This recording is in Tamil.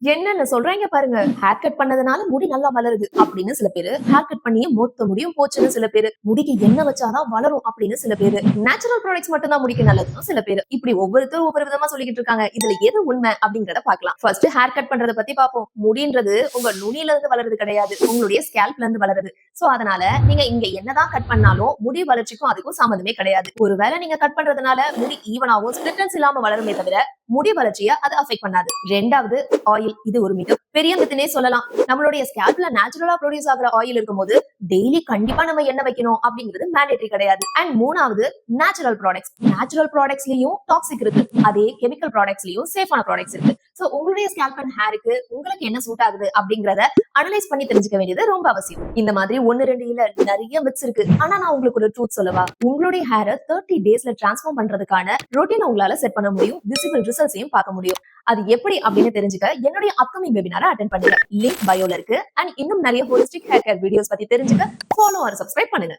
என்னென்ன சொல்றாங்க பாருங்க. ஹேர் கட் பண்ணதுனால முடி நல்லா வளருது அப்படின்னு சில பேரு, ஹேர் கட் பண்ணியே மொத்த முடியும் போச்சுன்னு சில பேரு, முடிக்கு எண்ணெய் வச்சாதான் வளரும் அப்படின்னு சில பேரு, நேச்சுரல் ப்ராடக்ட்ஸ் மட்டும் தான் முடிக்கு நல்லதுன்னு சில பேரு, இப்படி ஒவ்வொருத்தரும் ஒவ்வொரு விதமா சொல்லிக்கிட்டு இருக்காங்க. இதுல எது உண்மை அப்படிங்கறத பார்க்கலாம். ஃபர்ஸ்ட் ஹேர் கட் பண்றத பத்தி பார்ப்போம். முடின்றது உங்க நுனியில இருந்து வளருது கிடையாது, உங்களுடைய ஸ்கேல்ப்ல இருந்து வளருது. சோ அதனால நீங்க இங்க என்னதான் கட் பண்ணாலும் முடி வளர்ச்சிக்கும் அதுக்கும் சம்மந்தமே கிடையாது. ஒருவேளை நீங்க கட் பண்றதுனால முடி ஈவனாவும் ஸ்பிளிட்டன்ஸ் இல்லாம வளருமே தவிர முடி வளர்ச்சியை அது அஃபெக்ட் பண்ணாது. ரெண்டாவது ஆயில். இது ஒரு மிகப்பெரிய மித்துனே சொல்லலாம். நம்மளுடைய ஸ்கேல்ப்ல நேச்சுரலா ப்ரொடியூஸ் ஆகுற ஆயில் இருக்கும்போது டெய்லி கண்டிப்பா நம்ம எண்ணெய் வைக்கணும் அப்படிங்கிறது மேண்டேட்டரி கிடையாது. அண்ட் மூணாவது நேச்சுரல் ப்ராடக்ட்ஸ். நேச்சுரல் ப்ராடக்ட்ஸ்லயும் டாக்ஸிக் இருக்கு, அதே கெமிக்கல் ப்ராடக்ட்ஸ்லயும் சேஃபான ப்ராடக்ட்ஸ் இருக்கு. சோ உங்களுடைய ஸ்கேல்ப் அண்ட் ஹேருக்கு உங்களுக்கு என்ன சூட் ஆகுது அப்படிங்கறத அனலைஸ் பண்ணி தெரிஞ்சுக்க வேண்டியது ரொம்ப அவசியம். இந்த மாதிரி ஒன்னு ரெண்டு இல்ல நிறைய மித்ஸ் இருக்கு. ஆனா நான் உங்களுக்கு ஒரு ட்ரூத் சொல்லவா, உங்களுடைய ஹேரை 30 டேஸ்ல டிரான்ஸ்ஃபார்ம் பண்றதுக்கான ரொட்டீன் உங்களால செட் பண்ண முடியும். விசிபிள் ரிசல்ட்ஸையும் பார்க்க முடியும். அது எப்படி அப்படின்னு தெரிஞ்சுக்க என்னுடைய அப்கமிங் வெபினாரை அட்டென்ட் பண்ணுங்க. லிங்க் பயோல இருக்கு. அண்ட் இன்னும் நிறைய ஹோலிஸ்டிக் ஹேர் கேர் வீடியோஸ் பத்தி தெரிஞ்சுக்க ஃபாலோ ஆர் சப்ஸ்கிரைப் பண்ணுங்க.